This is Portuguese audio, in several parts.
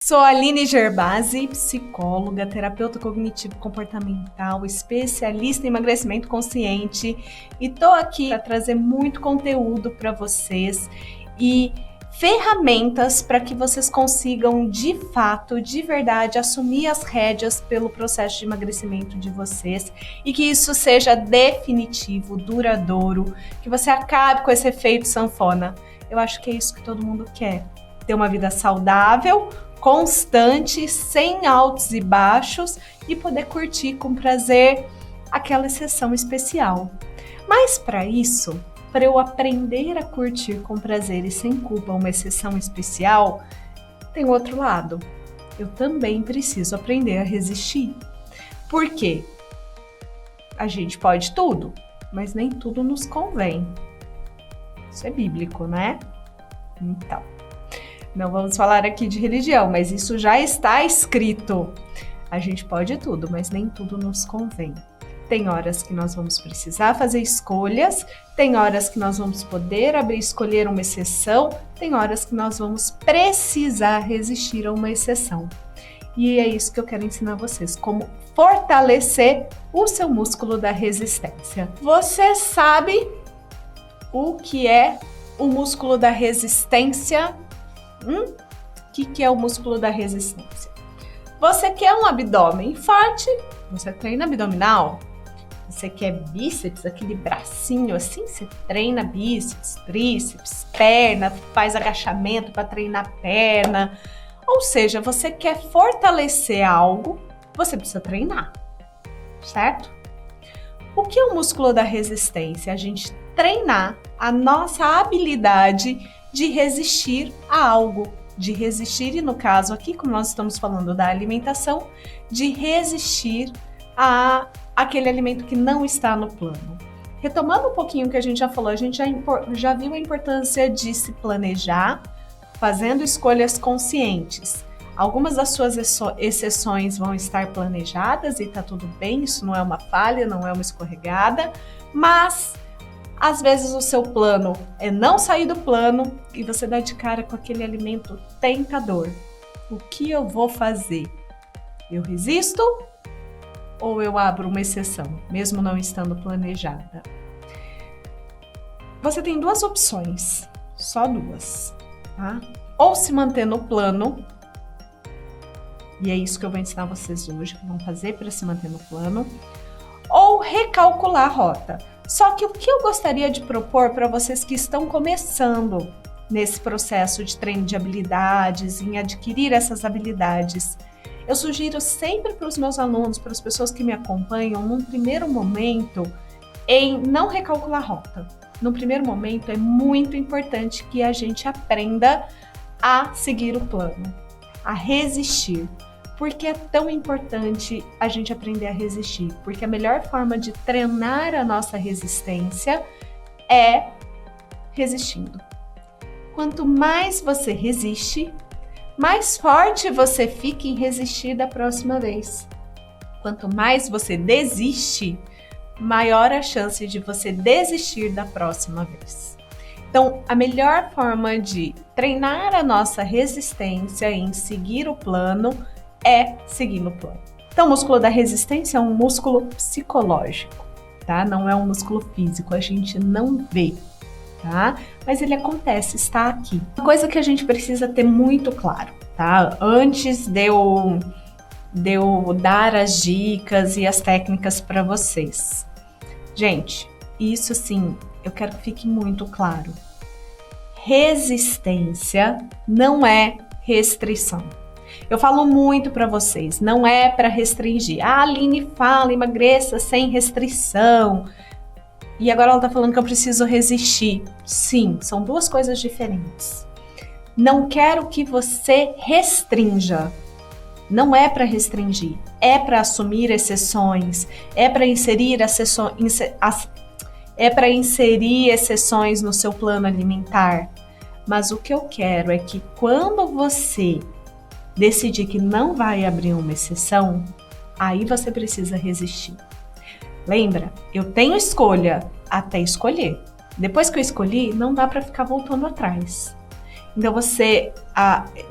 Sou a Aline Gerbasi, psicóloga, terapeuta cognitivo-comportamental, especialista em emagrecimento consciente e tô aqui para trazer muito conteúdo para vocês e ferramentas para que vocês consigam de fato, de verdade, assumir as rédeas pelo processo de emagrecimento de vocês e que isso seja definitivo, duradouro, que você acabe com esse efeito sanfona. Eu acho que é isso que todo mundo quer, ter uma vida saudável, constante, sem altos e baixos e poder curtir com prazer aquela sessão especial. Mas para isso, para eu aprender a curtir com prazer e sem culpa uma exceção especial, tem outro lado. Eu também preciso aprender a resistir. Por quê? A gente pode tudo, mas nem tudo nos convém. Isso é bíblico, né? Então, não vamos falar aqui de religião, mas isso já está escrito. A gente pode tudo, mas nem tudo nos convém. Tem horas que nós vamos precisar fazer escolhas, tem horas que nós vamos poder escolher uma exceção, tem horas que nós vamos precisar resistir a uma exceção. E é isso que eu quero ensinar vocês, como fortalecer o seu músculo da resistência. Você sabe o que é o músculo da resistência? O que é o músculo da resistência? Você quer um abdômen forte? Você treina abdominal? Você quer bíceps, aquele bracinho assim? Você treina bíceps, tríceps, perna, faz agachamento para treinar perna. Ou seja, você quer fortalecer algo, você precisa treinar, certo? O que é o músculo da resistência? A gente treinar a nossa habilidade de resistir a algo, de resistir, e no caso aqui, como nós estamos falando da alimentação, de resistir a aquele alimento que não está no plano. Retomando um pouquinho o que a gente já falou, a gente já viu a importância de se planejar, fazendo escolhas conscientes. Algumas das suas exceções vão estar planejadas e tá tudo bem, isso não é uma falha, não é uma escorregada, mas às vezes o seu plano é não sair do plano e você dá de cara com aquele alimento tentador. O que eu vou fazer? Eu resisto ou eu abro uma exceção, mesmo não estando planejada? Você tem duas opções, só duas, tá? Ou se manter no plano, e é isso que eu vou ensinar vocês hoje, que vão fazer para se manter no plano, ou recalcular a rota. Só que o que eu gostaria de propor para vocês que estão começando nesse processo de treino de habilidades, em adquirir essas habilidades, eu sugiro sempre para os meus alunos, para as pessoas que me acompanham, num primeiro momento, em não recalcular a rota. No primeiro momento, é muito importante que a gente aprenda a seguir o plano, a resistir. Por que é tão importante a gente aprender a resistir? Porque a melhor forma de treinar a nossa resistência é resistindo. Quanto mais você resiste, mais forte você fica em resistir da próxima vez. Quanto mais você desiste, maior a chance de você desistir da próxima vez. Então, a melhor forma de treinar a nossa resistência em seguir o plano é seguir no plano. Então, o músculo da resistência é um músculo psicológico, tá? Não é um músculo físico, a gente não vê, tá? Mas ele acontece, está aqui. Uma coisa que a gente precisa ter muito claro, tá? Antes de eu dar as dicas e as técnicas para vocês. Gente, isso sim, eu quero que fique muito claro. Resistência não é restrição. Eu falo muito para vocês, não é para restringir. A Aline fala, emagreça sem restrição. E agora ela tá falando que eu preciso resistir. Sim, são duas coisas diferentes. Não quero que você restrinja. Não é para restringir, é para assumir exceções, é para inserir exceções no seu plano alimentar. Mas o que eu quero é que quando você decidir que não vai abrir uma exceção, aí você precisa resistir. Lembra? Eu tenho escolha até escolher. Depois que eu escolhi, não dá para ficar voltando atrás. Então você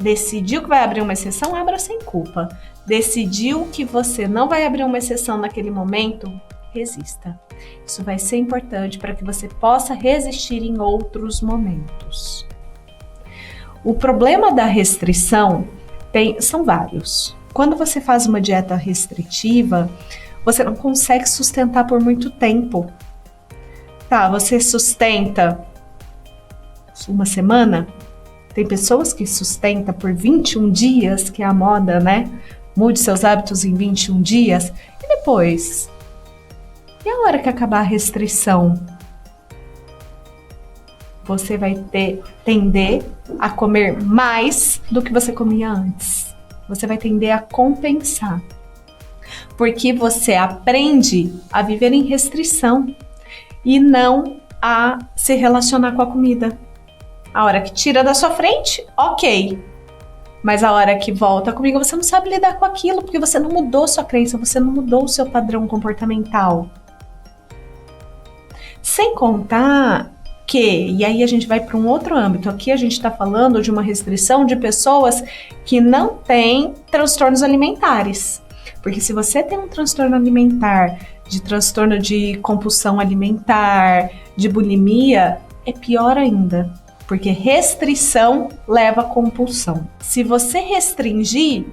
decidiu que vai abrir uma exceção, abra sem culpa. Decidiu que você não vai abrir uma exceção naquele momento, resista. Isso vai ser importante para que você possa resistir em outros momentos. O problema da restrição são vários. Quando você faz uma dieta restritiva, você não consegue sustentar por muito tempo. Tá, você sustenta uma semana? Tem pessoas que sustentam por 21 dias, que é a moda, né? Mude seus hábitos em 21 dias. E depois? E a hora que acabar a restrição? Você vai tender a comer mais do que você comia antes. Você vai tender a compensar. Porque você aprende a viver em restrição e não a se relacionar com a comida. A hora que tira da sua frente, ok. Mas a hora que volta comigo, você não sabe lidar com aquilo, porque você não mudou sua crença, você não mudou o seu padrão comportamental. Sem contar que, e aí a gente vai para um outro âmbito, aqui a gente está falando de uma restrição de pessoas que não têm transtornos alimentares. Porque se você tem um transtorno alimentar, de transtorno de compulsão alimentar, de bulimia, é pior ainda. Porque restrição leva a compulsão. Se você restringir,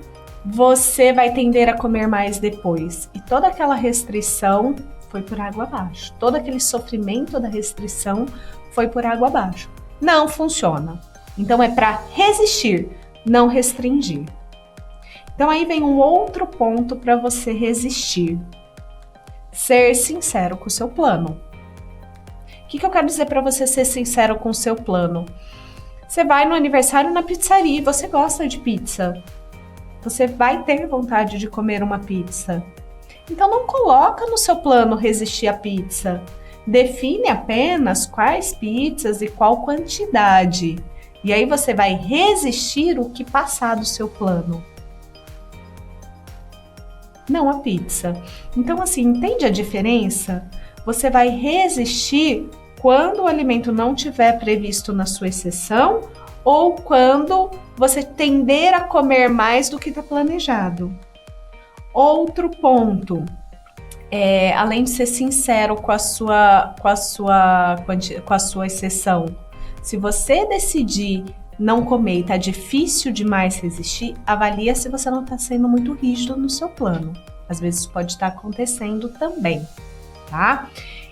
você vai tender a comer mais depois. E toda aquela restrição foi por água abaixo. Todo aquele sofrimento da restrição foi por água abaixo. Não funciona. Então é para resistir, não restringir. Então aí vem um outro ponto para você resistir. Ser sincero com o seu plano. O que eu quero dizer para você ser sincero com o seu plano? Você vai no aniversário na pizzaria, você gosta de pizza. Você vai ter vontade de comer uma pizza. Então não coloca no seu plano resistir à pizza. Define apenas quais pizzas e qual quantidade. E aí você vai resistir o que passar do seu plano. Não a pizza. Então assim, entende a diferença? Você vai resistir quando o alimento não tiver previsto na sua exceção ou quando você tender a comer mais do que está planejado. Outro ponto, além de ser sincero com a sua exceção, se você decidir não comer e está difícil demais resistir, avalia se você não está sendo muito rígido no seu plano. Às vezes pode estar acontecendo também. Tá?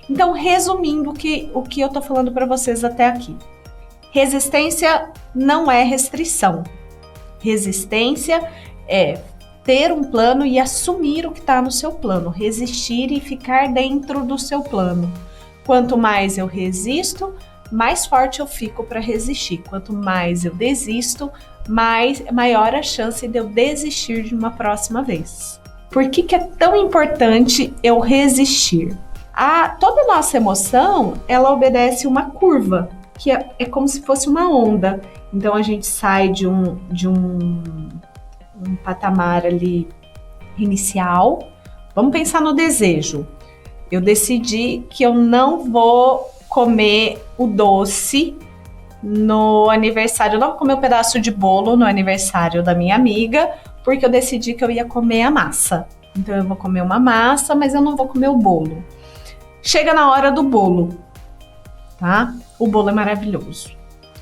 Então, resumindo o que eu tô falando para vocês até aqui. Resistência não é restrição. Resistência é ter um plano e assumir o que está no seu plano. Resistir e ficar dentro do seu plano. Quanto mais eu resisto, mais forte eu fico para resistir. Quanto mais eu desisto, maior a chance de eu desistir de uma próxima vez. Por que é tão importante eu resistir? Toda nossa emoção, ela obedece uma curva, que é como se fosse uma onda. Então, a gente sai de um patamar ali inicial. Vamos pensar no desejo. Eu decidi que eu não vou comer o doce no aniversário, eu não vou comer um pedaço de bolo no aniversário da minha amiga, porque eu decidi que eu ia comer a massa. Então eu vou comer uma massa, mas eu não vou comer o bolo. Chega na hora do bolo, tá? O bolo é maravilhoso.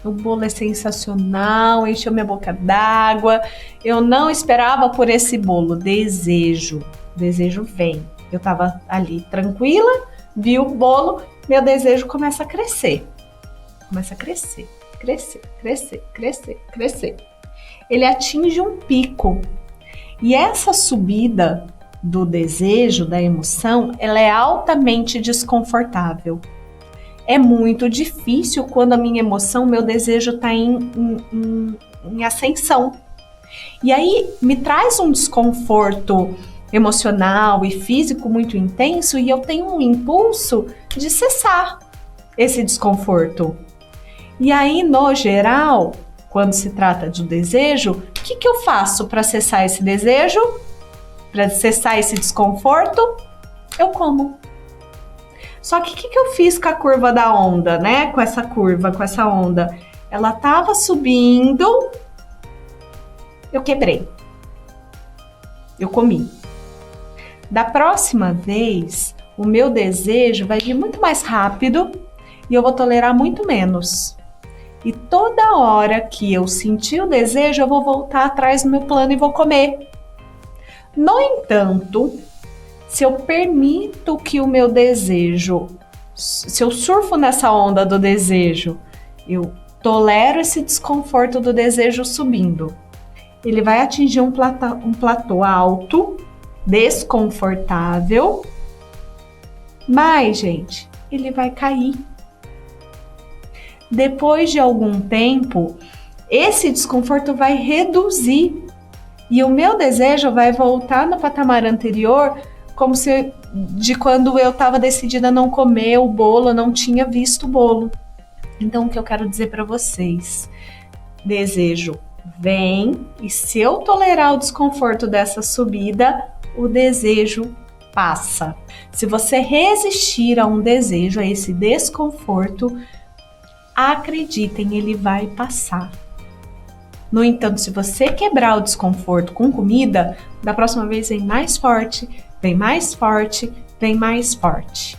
O bolo é sensacional, encheu minha boca d'água. Eu não esperava por esse bolo. Desejo vem. Eu tava ali tranquila, vi o bolo, meu desejo começa a crescer. Começa a crescer. Ele atinge um pico. E essa subida do desejo, da emoção, ela é altamente desconfortável. É muito difícil quando a minha emoção, meu desejo está em ascensão. E aí me traz um desconforto emocional e físico muito intenso e eu tenho um impulso de cessar esse desconforto. E aí, no geral, quando se trata de desejo, o que eu faço para cessar esse desejo? Para cessar esse desconforto? Eu como. Só que o que eu fiz com a curva da onda, né? Com essa curva, com essa onda? Ela estava subindo, eu quebrei. Eu comi. Da próxima vez, o meu desejo vai vir muito mais rápido e eu vou tolerar muito menos. E toda hora que eu sentir o desejo, eu vou voltar atrás do meu plano e vou comer. No entanto, se eu permito que o meu desejo, se eu surfo nessa onda do desejo, eu tolero esse desconforto do desejo subindo, ele vai atingir um platô alto, desconfortável, mas, gente, ele vai cair. Depois de algum tempo, esse desconforto vai reduzir e o meu desejo vai voltar no patamar anterior, como se de quando eu estava decidida a não comer o bolo, eu não tinha visto o bolo. Então, o que eu quero dizer para vocês? Desejo vem e se eu tolerar o desconforto dessa subida, o desejo passa. Se você resistir a um desejo, a esse desconforto, acreditem, ele vai passar. No entanto, se você quebrar o desconforto com comida, da próxima vez vem mais forte, vem mais forte, vem mais forte.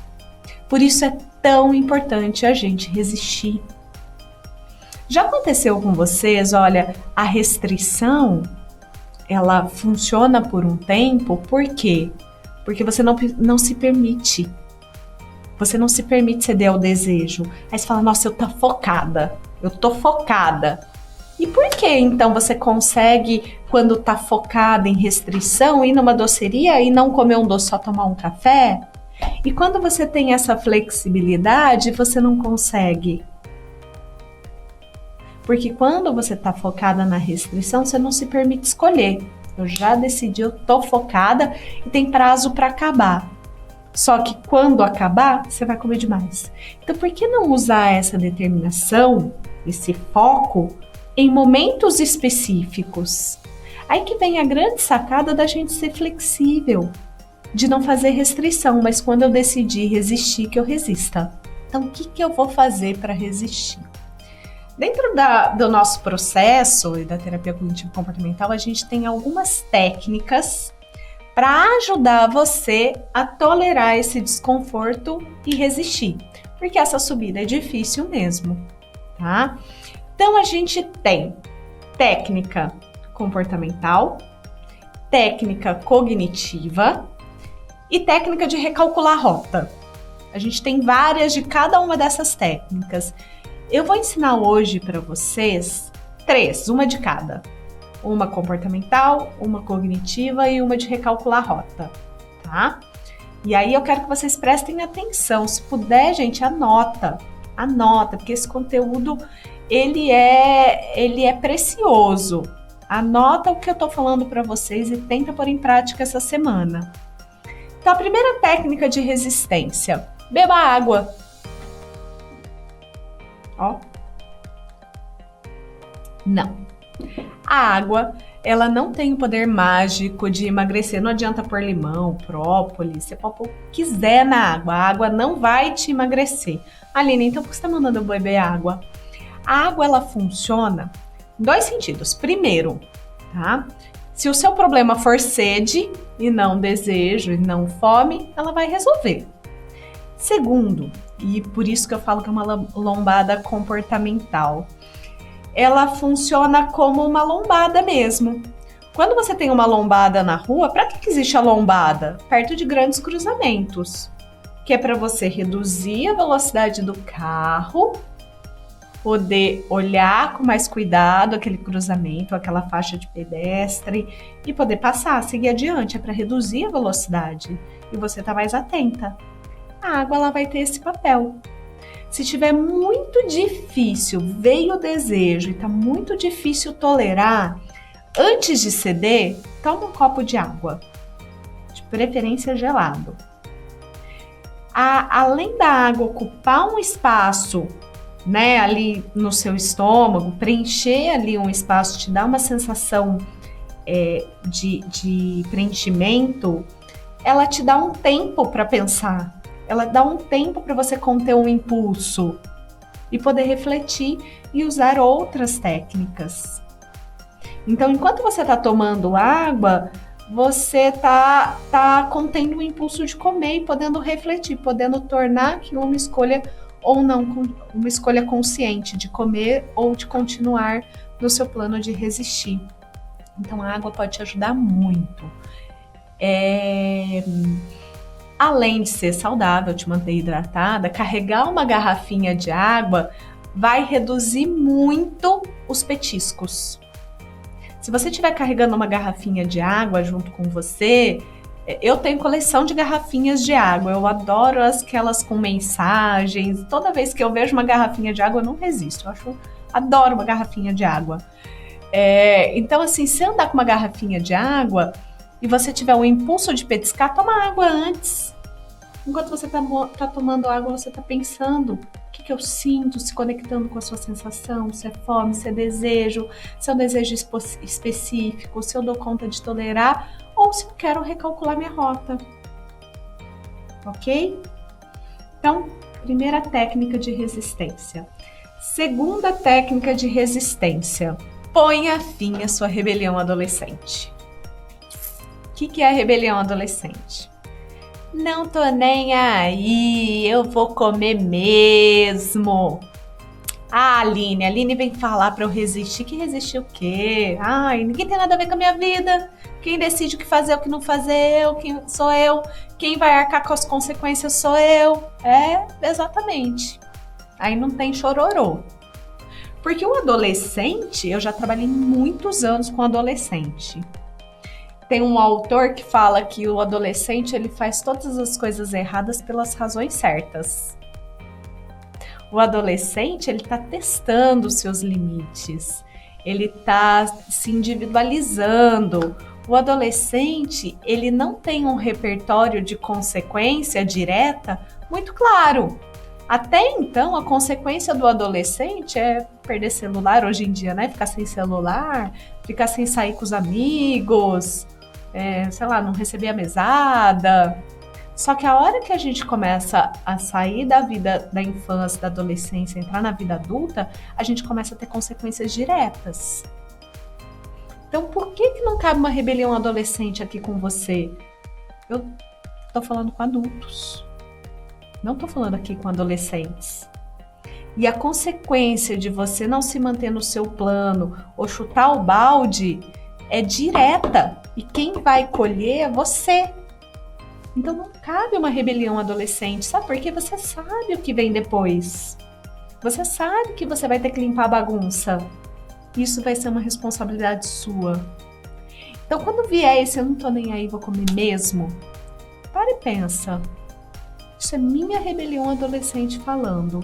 Por isso é tão importante a gente resistir. Já aconteceu com vocês, olha, a restrição, ela funciona por um tempo, por quê? Porque você não se permite. Você não se permite ceder ao desejo. Aí você fala, nossa, eu tô focada. E por que então você consegue, quando tá focada em restrição, ir numa doceria e não comer um doce, só tomar um café? E quando você tem essa flexibilidade, você não consegue. Porque quando você tá focada na restrição, você não se permite escolher. Eu já decidi, eu tô focada e tem prazo para acabar. Só que quando acabar, você vai comer demais. Então, por que não usar essa determinação, esse foco, em momentos específicos? Aí que vem a grande sacada da gente ser flexível, de não fazer restrição, mas quando eu decidir resistir, que eu resista. Então, o que eu vou fazer para resistir? Dentro do nosso processo e da terapia cognitivo-comportamental, a gente tem algumas técnicas para ajudar você a tolerar esse desconforto e resistir, porque essa subida é difícil mesmo, tá? Então, a gente tem técnica comportamental, técnica cognitiva e técnica de recalcular a rota. A gente tem várias de cada uma dessas técnicas. Eu vou ensinar hoje para vocês 3, uma de cada. Uma comportamental, uma cognitiva e uma de recalcular a rota, tá? E aí eu quero que vocês prestem atenção. Se puder, gente, anota, porque esse conteúdo, ele é precioso. Anota o que eu tô falando para vocês e tenta pôr em prática essa semana. Então, a primeira técnica de resistência, beba água. Ó. Não. A água, ela não tem o poder mágico de emagrecer. Não adianta pôr limão, própolis, você pode pôr o que quiser na água. A água não vai te emagrecer. Aline, então por que você está mandando eu beber água? A água, ela funciona em 2 sentidos. Primeiro, tá? Se o seu problema for sede e não desejo e não fome, ela vai resolver. Segundo, e por isso que eu falo que é uma lombada comportamental, ela funciona como uma lombada mesmo. Quando você tem uma lombada na rua, para que existe a lombada? Perto de grandes cruzamentos, que é para você reduzir a velocidade do carro, poder olhar com mais cuidado aquele cruzamento, aquela faixa de pedestre e poder passar, seguir adiante. É para reduzir a velocidade e você tá mais atenta. A água, ela vai ter esse papel. Se tiver muito difícil, veio o desejo e tá muito difícil tolerar, antes de ceder, toma um copo de água, de preferência gelado. Além da água ocupar um espaço, né, ali no seu estômago, preencher ali um espaço, te dá uma sensação de preenchimento, ela te dá um tempo para pensar. Ela dá um tempo para você conter um impulso. e poder refletir e usar outras técnicas. Então, enquanto você está tomando água, você tá contendo o impulso de comer e podendo refletir, podendo tornar aquilo uma escolha ou não, uma escolha consciente de comer ou de continuar no seu plano de resistir. Então, a água pode te ajudar muito. Além de ser saudável, te manter hidratada, carregar uma garrafinha de água vai reduzir muito os petiscos. Se você estiver carregando uma garrafinha de água junto com você, eu tenho coleção de garrafinhas de água, eu adoro aquelas com mensagens. Toda vez que eu vejo uma garrafinha de água, eu não resisto, adoro uma garrafinha de água. Então, assim, se andar com uma garrafinha de água e você tiver o impulso de petiscar, toma água antes. Enquanto você tá tomando água, você tá pensando o que eu sinto, se conectando com a sua sensação, se é fome, se é desejo, se é um desejo específico, se eu dou conta de tolerar ou se eu quero recalcular minha rota. Ok? Então, primeira técnica de resistência. Segunda técnica de resistência. Ponha fim à sua rebelião adolescente. O que é a rebelião adolescente? Não tô nem aí, eu vou comer mesmo. Aline vem falar pra eu resistir. Que resistir o quê? Ai, ninguém tem nada a ver com a minha vida. Quem decide o que fazer, o que não fazer, sou eu. Quem vai arcar com as consequências sou eu. Exatamente. Aí não tem chororô. Porque o adolescente, eu já trabalhei muitos anos com adolescente. Tem um autor que fala que o adolescente ele faz todas as coisas erradas pelas razões certas. O adolescente ele está testando os seus limites, ele está se individualizando. O adolescente ele não tem um repertório de consequência direta muito claro. Até então, a consequência do adolescente é perder celular hoje em dia, né? Ficar sem celular, ficar sem sair com os amigos, não receber a mesada. Só que a hora que a gente começa a sair da vida da infância, da adolescência, entrar na vida adulta, a gente começa a ter consequências diretas. Então, por que não cabe uma rebelião adolescente aqui com você? Eu tô falando com adultos. Não tô falando aqui com adolescentes. E a consequência de você não se manter no seu plano ou chutar o balde é direta. E quem vai colher é você. Então não cabe uma rebelião adolescente, sabe? Porque você sabe o que vem depois. Você sabe que você vai ter que limpar a bagunça. Isso vai ser uma responsabilidade sua. Então quando vier esse eu não tô nem aí, vou comer mesmo, para e pensa. Isso é minha rebelião adolescente falando.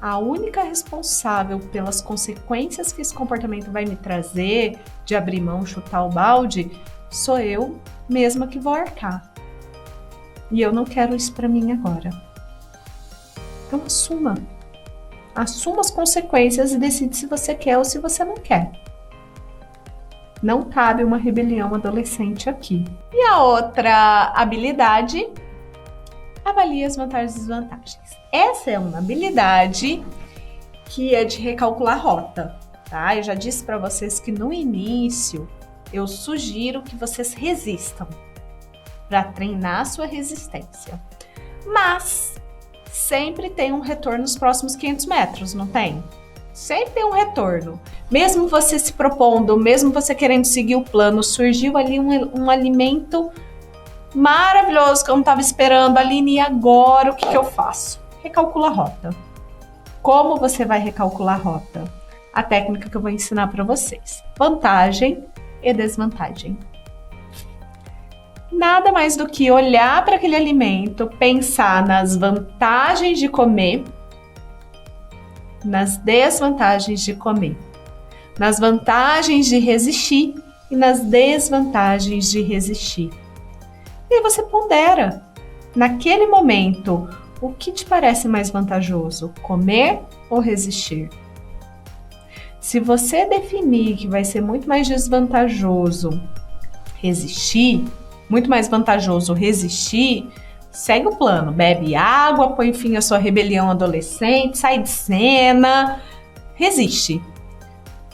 A única responsável pelas consequências que esse comportamento vai me trazer, de abrir mão, chutar o balde, sou eu mesma que vou arcar. E eu não quero isso para mim agora. Então assuma. Assuma as consequências e decide se você quer ou se você não quer. Não cabe uma rebelião adolescente aqui. E a outra habilidade, avalie as vantagens e desvantagens. Essa é uma habilidade que é de recalcular rota, tá? Eu já disse para vocês que no início eu sugiro que vocês resistam para treinar a sua resistência. Mas sempre tem um retorno nos próximos 500 metros, não tem? Sempre tem um retorno. Mesmo você se propondo, mesmo você querendo seguir o plano, surgiu ali um alimento maravilhoso que eu não estava esperando, Aline, e agora o que eu faço? Recalcula a rota. Como você vai recalcular a rota? A técnica que eu vou ensinar para vocês. Vantagem e desvantagem. Nada mais do que olhar para aquele alimento, pensar nas vantagens de comer, nas desvantagens de comer, nas vantagens de resistir e nas desvantagens de resistir. E aí você pondera, naquele momento, o que te parece mais vantajoso, comer ou resistir? Se você definir que vai ser muito mais desvantajoso resistir, muito mais vantajoso resistir, segue o plano, bebe água, põe fim à sua rebelião adolescente, sai de cena, resiste.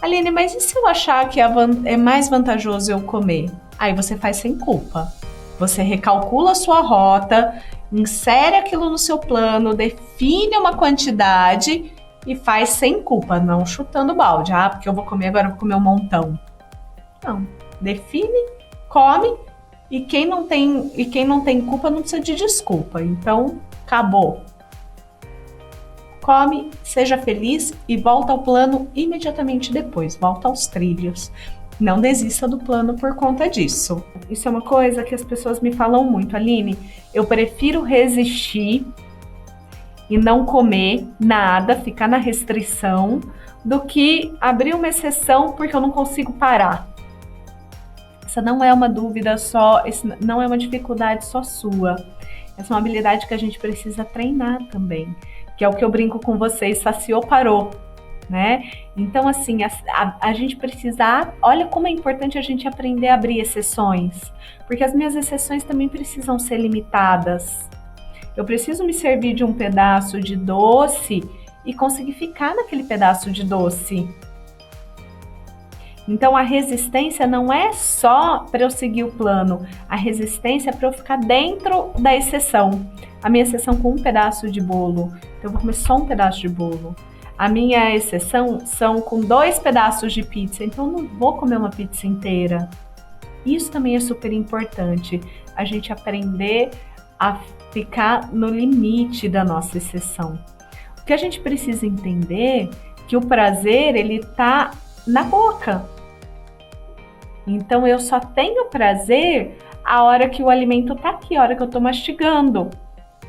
Aline, mas e se eu achar que é mais vantajoso eu comer? Aí você faz sem culpa. Você recalcula a sua rota, insere aquilo no seu plano, define uma quantidade e faz sem culpa, não chutando balde. Ah, porque eu vou comer agora, eu vou comer um montão. Não, define, come e quem não tem culpa não precisa de desculpa. Então, acabou. Come, seja feliz e volta ao plano imediatamente depois, volta aos trilhos. Não desista do plano por conta disso. Isso é uma coisa que as pessoas me falam muito, Aline, eu prefiro resistir e não comer nada, ficar na restrição, do que abrir uma exceção porque eu não consigo parar. Essa não é uma dúvida só, não é uma dificuldade só sua. Essa é uma habilidade que a gente precisa treinar também, que é o que eu brinco com vocês, saciou, parou, né? Então, assim, a gente precisa, olha como é importante a gente aprender a abrir exceções, porque as minhas exceções também precisam ser limitadas. Eu preciso me servir de um pedaço de doce e conseguir ficar naquele pedaço de doce. Então, a resistência não é só para eu seguir o plano, a resistência é para eu ficar dentro da exceção. A minha exceção com um pedaço de bolo, então eu vou comer só um pedaço de bolo. A minha exceção são com 2 pedaços de pizza, então eu não vou comer uma pizza inteira. Isso também é super importante, a gente aprender a ficar no limite da nossa exceção. O que a gente precisa entender é que o prazer, ele tá na boca. Então eu só tenho prazer a hora que o alimento tá aqui, a hora que eu tô mastigando.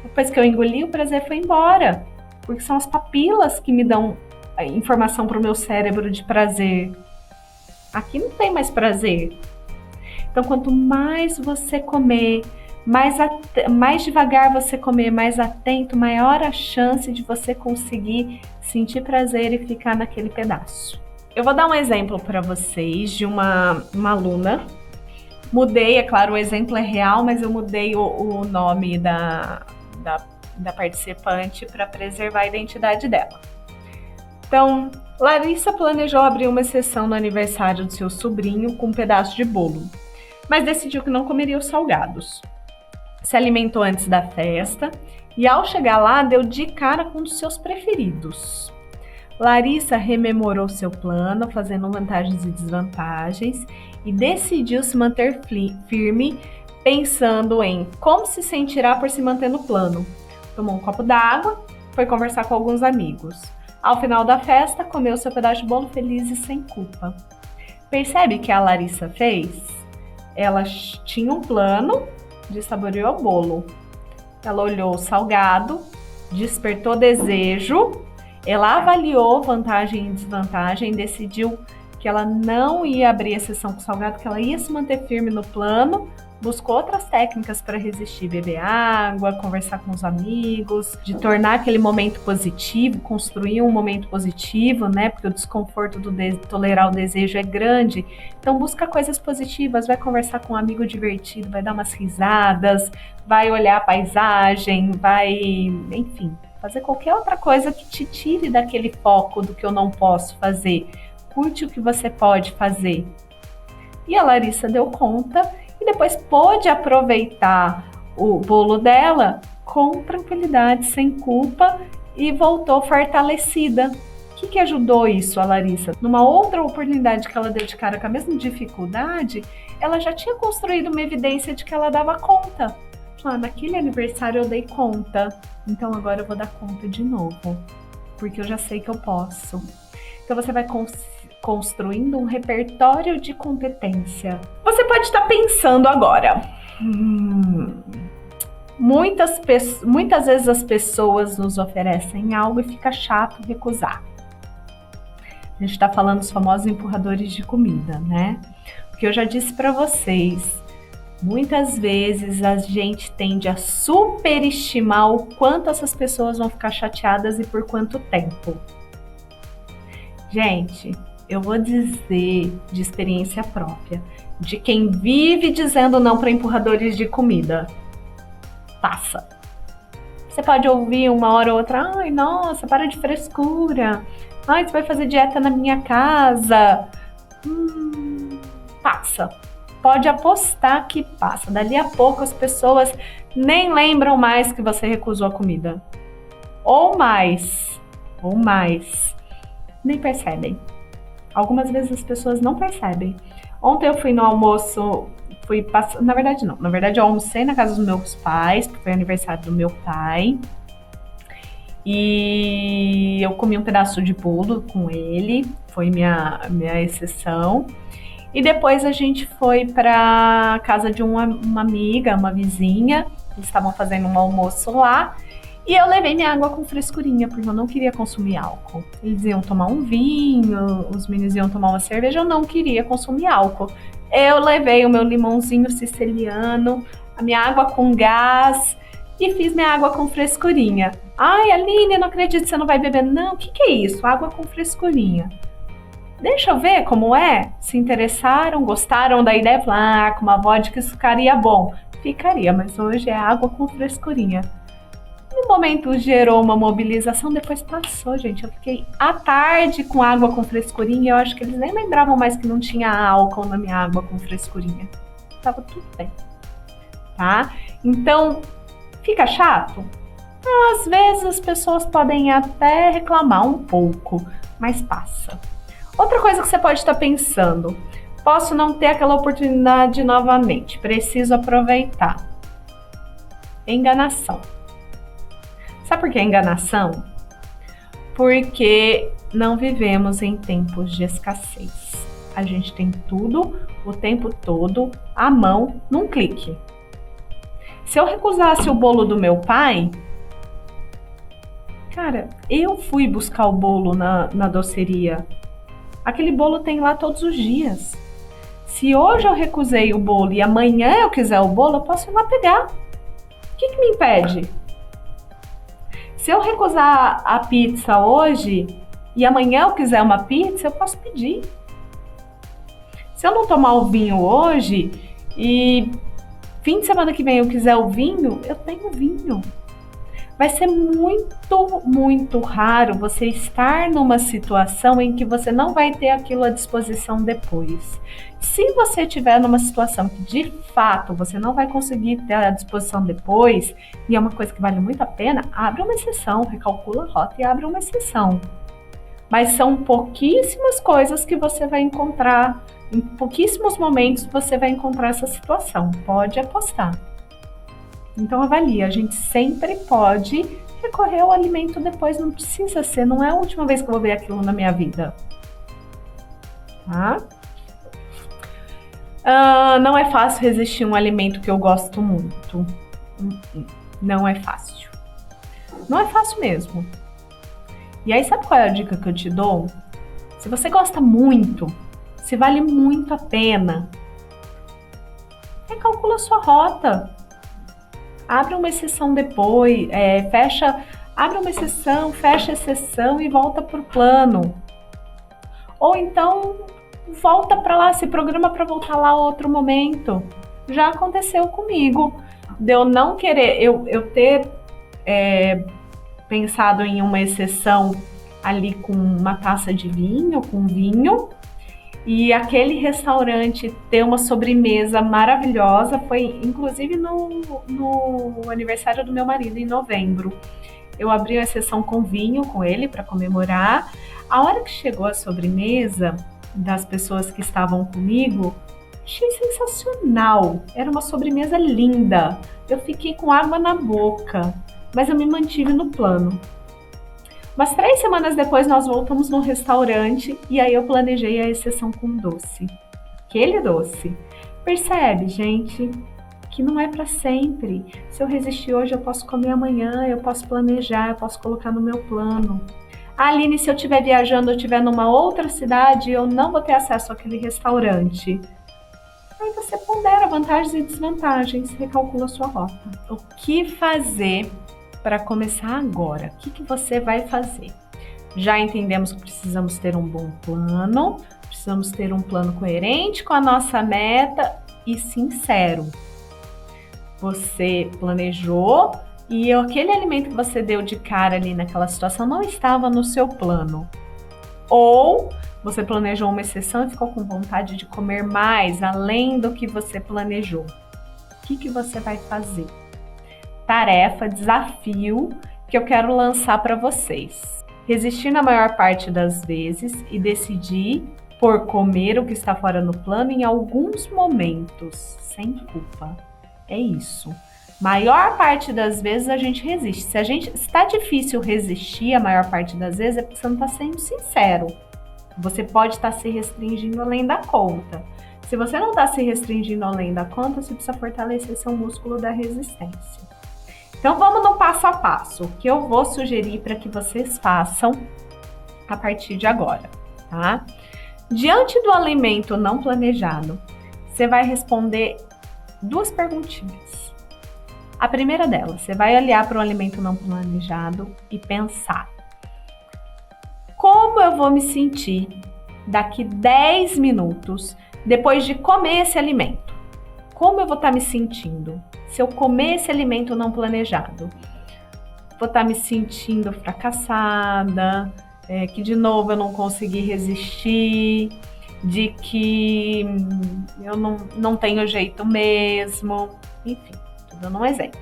Depois que eu engoli, o prazer foi embora. Porque são as papilas que me dão a informação para o meu cérebro de prazer. Aqui não tem mais prazer. Então, quanto mais você comer, mais devagar você comer, mais atento, maior a chance de você conseguir sentir prazer e ficar naquele pedaço. Eu vou dar um exemplo para vocês de uma aluna. Mudei, é claro, o exemplo é real, mas eu mudei o nome da participante para preservar a identidade dela. Então, Larissa planejou abrir uma exceção no aniversário do seu sobrinho com um pedaço de bolo, mas decidiu que não comeria os salgados. Se alimentou antes da festa e, ao chegar lá, deu de cara com um dos seus preferidos. Larissa rememorou seu plano, fazendo vantagens e desvantagens, e decidiu se manter firme, pensando em como se sentirá por se manter no plano. Tomou um copo d'água, foi conversar com alguns amigos. Ao final da festa, comeu seu pedaço de bolo feliz e sem culpa. Percebe o que a Larissa fez? Ela tinha um plano de saborear o bolo. Ela olhou o salgado, despertou desejo, ela avaliou vantagem e desvantagem, decidiu que ela não ia abrir exceção com salgado, que ela ia se manter firme no plano, buscou outras técnicas para resistir, beber água, conversar com os amigos, de tornar aquele momento positivo, construir um momento positivo, né? Porque o desconforto do tolerar o desejo é grande. Então busca coisas positivas, vai conversar com um amigo divertido, vai dar umas risadas, vai olhar a paisagem, vai, enfim, fazer qualquer outra coisa que te tire daquele foco do que eu não posso fazer. Curte o que você pode fazer. E a Larissa deu conta e depois pôde aproveitar o bolo dela com tranquilidade, sem culpa, e voltou fortalecida. O que ajudou isso a Larissa? Numa outra oportunidade que ela deu de cara com a mesma dificuldade, ela já tinha construído uma evidência de que ela dava conta. Naquele aniversário eu dei conta, então agora eu vou dar conta de novo, porque eu já sei que eu posso. Então você vai construindo um repertório de competência. Você pode estar pensando agora, muitas vezes as pessoas nos oferecem algo e fica chato recusar. A gente está falando dos famosos empurradores de comida, né? Porque eu já disse para vocês, muitas vezes a gente tende a superestimar o quanto essas pessoas vão ficar chateadas e por quanto tempo. Gente, eu vou dizer de experiência própria, de quem vive dizendo não para empurradores de comida. passa. Você pode ouvir uma hora ou outra, ai, nossa, para de frescura. Ai, você vai fazer dieta na minha casa. Passa. Pode apostar que passa. Dali a pouco as pessoas nem lembram mais que você recusou a comida. Ou mais. Nem percebem. Algumas vezes as pessoas não percebem. Ontem eu fui no almoço, na verdade não. Na verdade eu almocei na casa dos meus pais, porque foi aniversário do meu pai. E eu comi um pedaço de bolo com ele, foi minha exceção. E depois a gente foi para casa de uma amiga, uma vizinha, eles estavam fazendo um almoço lá. E eu levei minha água com frescurinha, porque eu não queria consumir álcool. Eles iam tomar um vinho, os meninos iam tomar uma cerveja, eu não queria consumir álcool. Eu levei o meu limãozinho siciliano, a minha água com gás e fiz minha água com frescurinha. Ai, Aline, eu não acredito que você não vai beber. Não, o que é isso? Água com frescurinha. Deixa eu ver como é. Se interessaram, gostaram da ideia? Falaram, com uma vodka isso ficaria bom. Ficaria, mas hoje é água com frescurinha. No momento gerou uma mobilização, depois passou, gente. Eu fiquei à tarde com água com frescurinha. Eu acho que eles nem lembravam mais que não tinha álcool na minha água com frescurinha. Tava tudo bem, tá? Então, fica chato? Às vezes as pessoas podem até reclamar um pouco, mas passa. Outra coisa que você pode estar pensando: posso não ter aquela oportunidade novamente, preciso aproveitar. Enganação. Sabe por que é enganação? Porque não vivemos em tempos de escassez. A gente tem tudo, o tempo todo, à mão, num clique. Se eu recusasse o bolo do meu pai, cara, eu fui buscar o bolo na doceria. Aquele bolo tem lá todos os dias. Se hoje eu recusei o bolo e amanhã eu quiser o bolo, eu posso ir lá pegar. O que me impede? Se eu recusar a pizza hoje e amanhã eu quiser uma pizza, eu posso pedir. Se eu não tomar o vinho hoje e fim de semana que vem eu quiser o vinho, eu tenho vinho. Vai ser muito, muito raro você estar numa situação em que você não vai ter aquilo à disposição depois. Se você estiver numa situação que de fato você não vai conseguir ter à disposição depois, e é uma coisa que vale muito a pena, abre uma exceção, recalcula a rota e abre uma exceção. Mas são pouquíssimas coisas que você vai encontrar, em pouquíssimos momentos você vai encontrar essa situação, pode apostar. Então avalie, a gente sempre pode recorrer ao alimento depois, não precisa ser, não é a última vez que eu vou ver aquilo na minha vida. Tá? Não é fácil resistir a um alimento que eu gosto muito. Não é fácil. Não é fácil mesmo. E aí, sabe qual é a dica que eu te dou? Se você gosta muito, se vale muito a pena, recalcula a sua rota. Abre uma exceção depois, abre uma exceção, fecha a exceção e volta para o plano. Ou então, volta para lá, se programa para voltar lá outro momento. Já aconteceu comigo, de eu não querer, eu ter pensado em uma exceção ali com uma taça de vinho, com vinho, e aquele restaurante ter uma sobremesa maravilhosa, foi inclusive no aniversário do meu marido, em novembro. Eu abri a sessão com vinho com ele para comemorar. A hora que chegou a sobremesa das pessoas que estavam comigo, achei sensacional. Era uma sobremesa linda. Eu fiquei com água na boca, mas eu me mantive no plano. Mas 3 semanas depois nós voltamos no restaurante e aí eu planejei a exceção com doce. Aquele doce. Percebe, gente, que não é para sempre. Se eu resistir hoje, eu posso comer amanhã, eu posso planejar, eu posso colocar no meu plano. Aline, se eu estiver viajando, eu estiver numa outra cidade, eu não vou ter acesso àquele restaurante. Aí você pondera vantagens e desvantagens, recalcula a sua rota. O que fazer para começar agora? O que você vai fazer? Já entendemos que precisamos ter um bom plano, precisamos ter um plano coerente com a nossa meta e sincero. você planejou e aquele alimento que você deu de cara ali naquela situação não estava no seu plano. Ou você planejou uma exceção e ficou com vontade de comer mais, além do que você planejou. O que você vai fazer? Tarefa, desafio que eu quero lançar para vocês. Resistir na maior parte das vezes e decidir por comer o que está fora no plano em alguns momentos, sem culpa. É isso. Maior parte das vezes a gente resiste. Se está difícil resistir a maior parte das vezes, é porque você não está sendo sincero. Você pode estar se restringindo além da conta. Se você não está se restringindo além da conta, você precisa fortalecer seu músculo da resistência. Então vamos no passo a passo, que eu vou sugerir para que vocês façam a partir de agora, tá? Diante do alimento não planejado, você vai responder 2 perguntinhas. A primeira delas, você vai olhar para o alimento não planejado e pensar: como eu vou me sentir daqui 10 minutos depois de comer esse alimento? Como eu vou estar me sentindo se eu comer esse alimento não planejado? Vou estar me sentindo fracassada, que de novo eu não consegui resistir, de que eu não tenho jeito mesmo, enfim. Dando um exemplo.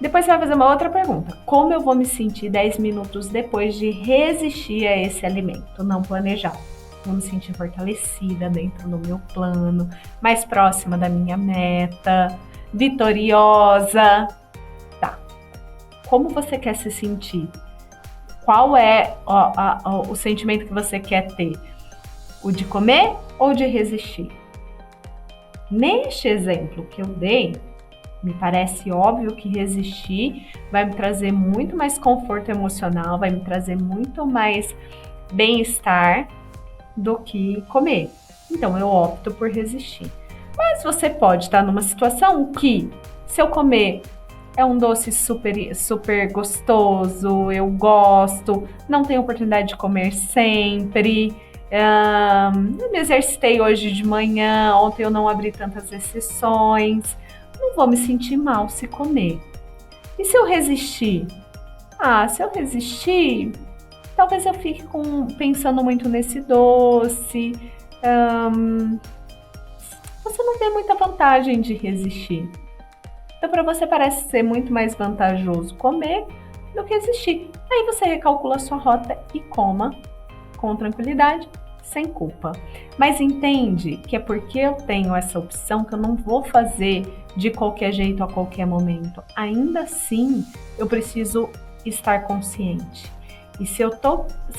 Depois você vai fazer uma outra pergunta. Como eu vou me sentir 10 minutos depois de resistir a esse alimento não planejado? Vou me sentir fortalecida dentro do meu plano, mais próxima da minha meta, vitoriosa. Tá. Como você quer se sentir? Qual é o sentimento que você quer ter? O de comer ou de resistir? Neste exemplo que eu dei, me parece óbvio que resistir vai me trazer muito mais conforto emocional, vai me trazer muito mais bem-estar do que comer. Então eu opto por resistir. Mas você pode estar numa situação que, se eu comer, é um doce super gostoso, eu gosto, não tenho oportunidade de comer sempre. Eu me exercitei hoje de manhã, ontem eu não abri tantas exceções. Não vou me sentir mal se comer. E se eu resistir? Se eu resistir, talvez eu fique pensando muito nesse doce. Você não vê muita vantagem de resistir. Então, para você parece ser muito mais vantajoso comer do que resistir. Aí você recalcula a sua rota e coma com tranquilidade, sem culpa. Mas entende que é porque eu tenho essa opção que eu não vou fazer de qualquer jeito a qualquer momento. Ainda assim, eu preciso estar consciente. E se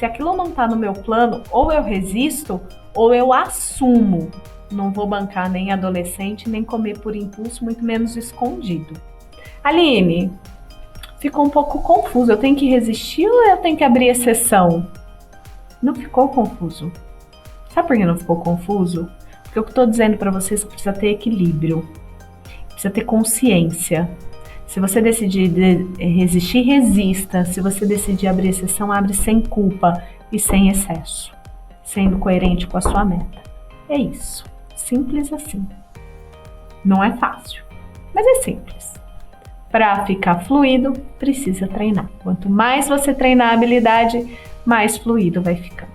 aquilo não está no meu plano, ou eu resisto, ou eu assumo. Não vou bancar nem adolescente, nem comer por impulso, muito menos escondido. Aline, ficou um pouco confuso. Eu tenho que resistir ou eu tenho que abrir exceção? Não ficou confuso. Sabe por que não ficou confuso? Porque eu estou dizendo para vocês que precisa ter equilíbrio, precisa ter consciência. Se você decidir resistir, resista. Se você decidir abrir exceção, abre sem culpa e sem excesso, sendo coerente com a sua meta. É isso. Simples assim. Não é fácil, mas é simples. Para ficar fluido, precisa treinar. Quanto mais você treinar a habilidade, mais fluido vai ficando.